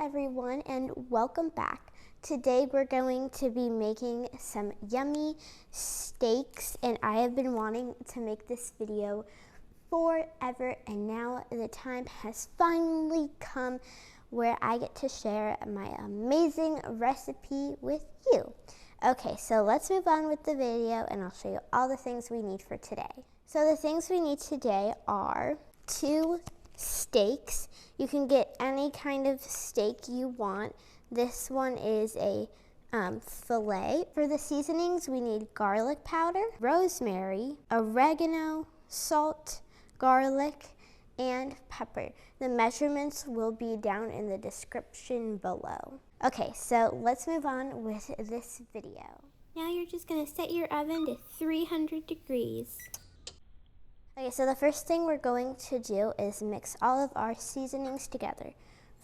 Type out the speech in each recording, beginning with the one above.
everyone, and welcome back. Today we're going to be making some yummy steaks, and I have been wanting to make this video forever, and now the time has finally come where I get to share my amazing recipe with you. Okay, so let's move on with the video and I'll show you all the things we need for today. So the things we need today are 2 steaks. You can get any kind of steak you want. This one is a filet. For the seasonings, we need garlic powder, rosemary, oregano, salt, garlic, and pepper. The measurements will be down in the description below. Okay, so let's move on with this video. Now you're just gonna set your oven to 300 degrees. Okay, so the first thing we're going to do is mix all of our seasonings together.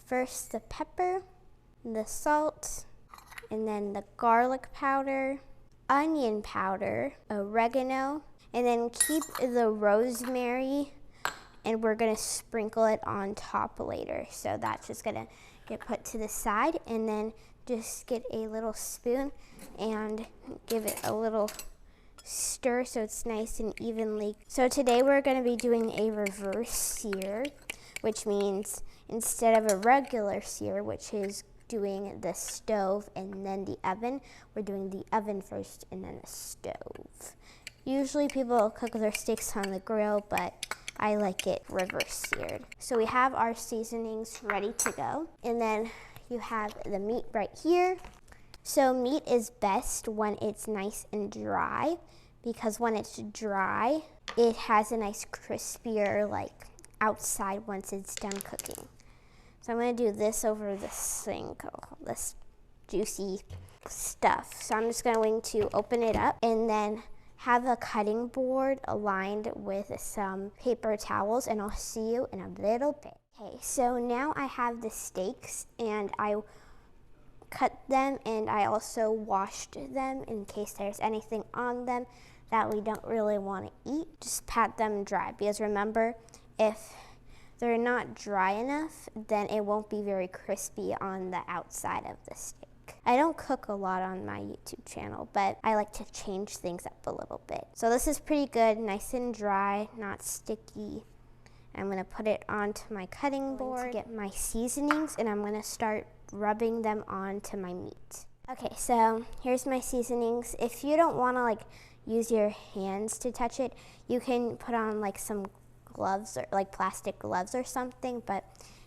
First the pepper, the salt, and then the garlic powder, onion powder, oregano, and then keep the rosemary, and we're gonna sprinkle it on top later. So that's just gonna get put to the side, and then just get a little spoon and give it a little stir so it's nice and evenly. So today we're going to be doing a reverse sear, which means instead of a regular sear, which is doing the stove and then the oven, we're doing the oven first and then the stove. Usually people cook their steaks on the grill, but I like it reverse seared. So we have our seasonings ready to go, and then you have the meat right here. So meat is best when it's nice and dry, because when it's dry, it has a nice crispier like outside once it's done cooking. So I'm gonna do this over the sink, this juicy stuff. So I'm just going to open it up and then have a cutting board aligned with some paper towels, and I'll see you in a little bit. Okay, so now I have the steaks and I cut them, and I also washed them in case there's anything on them that we don't really want to eat. Just pat them dry, because remember, if they're not dry enough, then it won't be very crispy on the outside of the steak. I don't cook a lot on my YouTube channel, but I like to change things up a little bit. So this is pretty good, nice and dry, not sticky. I'm gonna put it onto my cutting board to get my seasonings, and I'm gonna start rubbing them onto my meat. Okay, so here's my seasonings. If you don't wanna like use your hands to touch it, you can put on like some gloves or like plastic gloves or something, but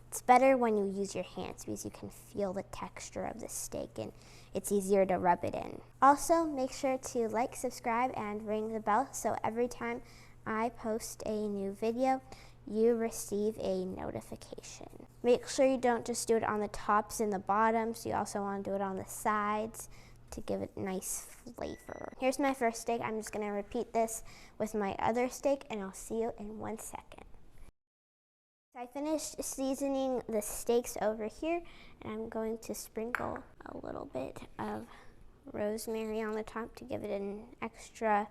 it's better when you use your hands because you can feel the texture of the steak and it's easier to rub it in. Also, make sure to like, subscribe, and ring the bell so every time I post a new video, you receive a notification. Make sure you don't just do it on the tops and the bottoms. You also want to do it on the sides to give it nice flavor. Here's my first steak. I'm just gonna repeat this with my other steak, and I'll see you in 1 second. So I finished seasoning the steaks over here, and I'm going to sprinkle a little bit of rosemary on the top to give it an extra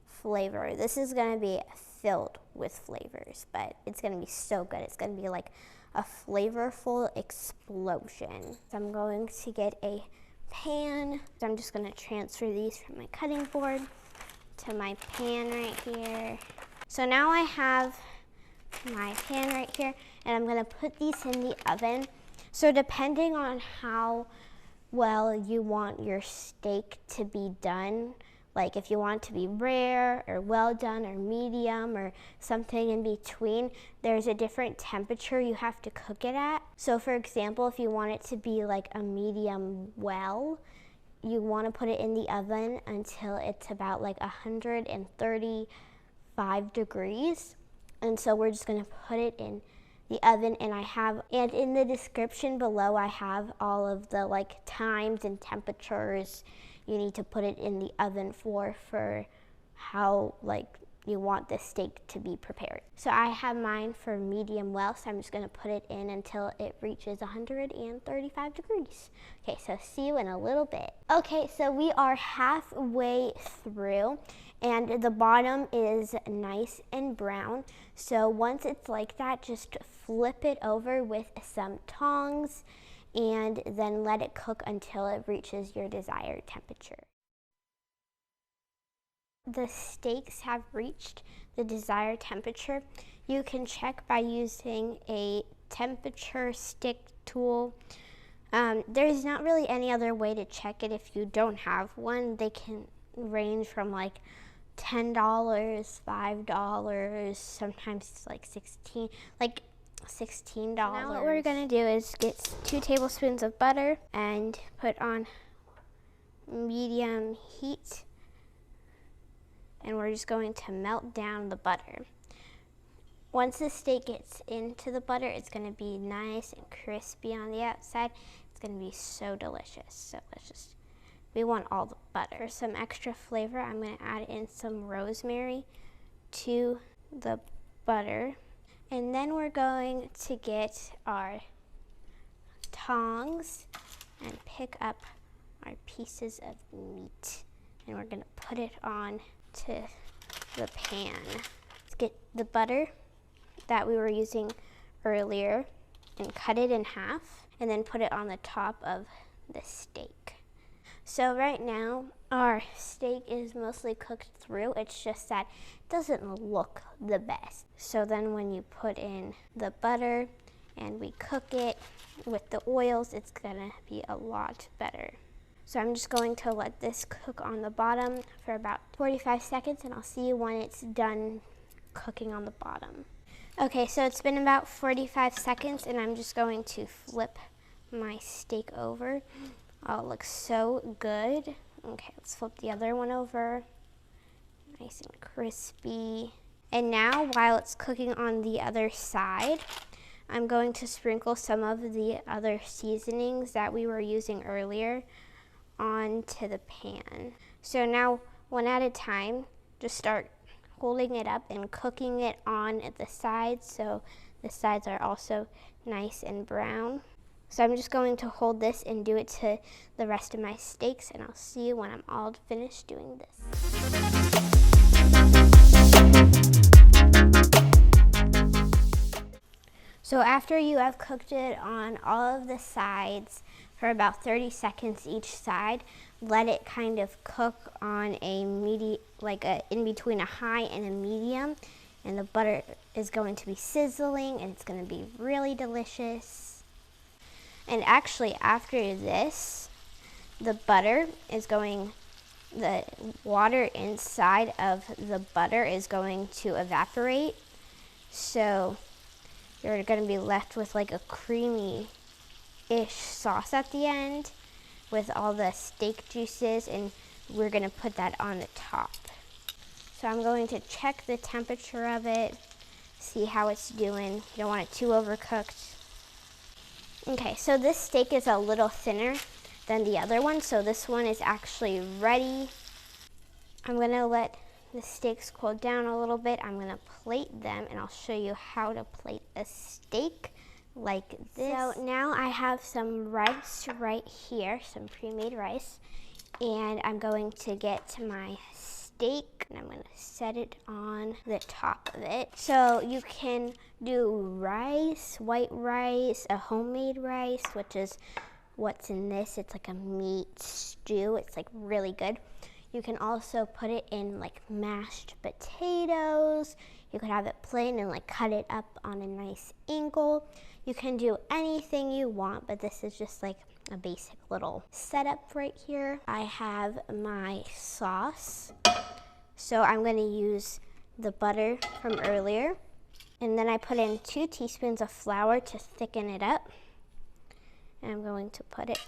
flavor. This is gonna be filled with flavors, but it's gonna be so good. It's gonna be like a flavorful explosion. So I'm going to get a pan. So I'm just gonna transfer these from my cutting board to my pan right here. So now I have my pan right here, and I'm gonna put these in the oven. So depending on how well you want your steak to be done, like if you want it to be rare or well done or medium or something in between, there's a different temperature you have to cook it at. So for example, if you want it to be like a medium well, you want to put it in the oven until it's about like 135 degrees. And so we're just gonna put it in the oven, and in the description below I have all of the like times and temperatures you need to put it in the oven for how like you want the steak to be prepared. So I have mine for medium well, so I'm just gonna put it in until it reaches 135 degrees. Okay, so see you in a little bit. Okay, so we are halfway through, and the bottom is nice and brown. So once it's like that, just flip it over with some tongs and then let it cook until it reaches your desired temperature. The steaks have reached the desired temperature. You can check by using a temperature stick tool. There's not really any other way to check it if you don't have one. They can range from like $10, $5, sometimes it's like $16. Now what we're gonna do is get 2 tablespoons of butter and put on medium heat. And we're just going to melt down the butter. Once the steak gets into the butter, it's gonna be nice and crispy on the outside. It's gonna be so delicious. So we want all the butter. For some extra flavor, I'm gonna add in some rosemary to the butter. And then we're going to get our tongs and pick up our pieces of meat. And we're gonna put it on to the pan. Let's get the butter that we were using earlier and cut it in half and then put it on the top of the steak. So right now our steak is mostly cooked through. It's just that it doesn't look the best. So then when you put in the butter and we cook it with the oils, it's gonna be a lot better. So I'm just going to let this cook on the bottom for about 45 seconds and I'll see you when it's done cooking on the bottom. Okay, so it's been about 45 seconds and I'm just going to flip my steak over. Oh, it looks so good. Okay, let's flip the other one over. Nice and crispy. And now, while it's cooking on the other side, I'm going to sprinkle some of the other seasonings that we were using earlier onto the pan. So now, one at a time, just start holding it up and cooking it on the sides so the sides are also nice and brown. So I'm just going to hold this and do it to the rest of my steaks, and I'll see you when I'm all finished doing this. So after you have cooked it on all of the sides for about 30 seconds each side, let it kind of cook on a in between a high and a medium, and the butter is going to be sizzling and it's going to be really delicious. And actually after this, the water inside of the butter is going to evaporate. So you're going to be left with like a creamy-ish sauce at the end with all the steak juices, and we're going to put that on the top. So I'm going to check the temperature of it, see how it's doing. You don't want it too overcooked. Okay, so this steak is a little thinner than the other one, so this one is actually ready. I'm going to let the steaks cool down a little bit. I'm going to plate them, and I'll show you how to plate a steak like this. So now I have some rice right here, some pre-made rice, and I'm going to get my steak and I'm going to set it on the top of it. So you can do rice, white rice, a homemade rice, which is what's in this. It's like a meat stew. It's like really good. You can also put it in like mashed potatoes. You could have it plain and like cut it up on a nice angle. You can do anything you want, but this is just like a basic little setup right here. I have my sauce. So I'm going to use the butter from earlier. And then I put in 2 teaspoons of flour to thicken it up. And I'm going to put it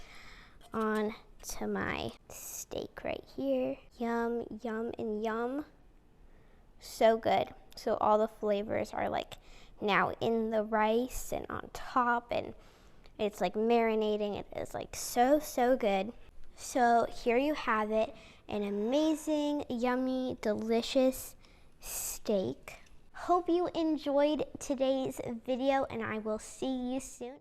on to my steak right here. Yum, yum, and yum. So good. So all the flavors are like now in the rice and on top, and it's like marinating. It is like so good. So here you have it, an amazing, yummy, delicious steak. Hope you enjoyed today's video, and I will see you soon.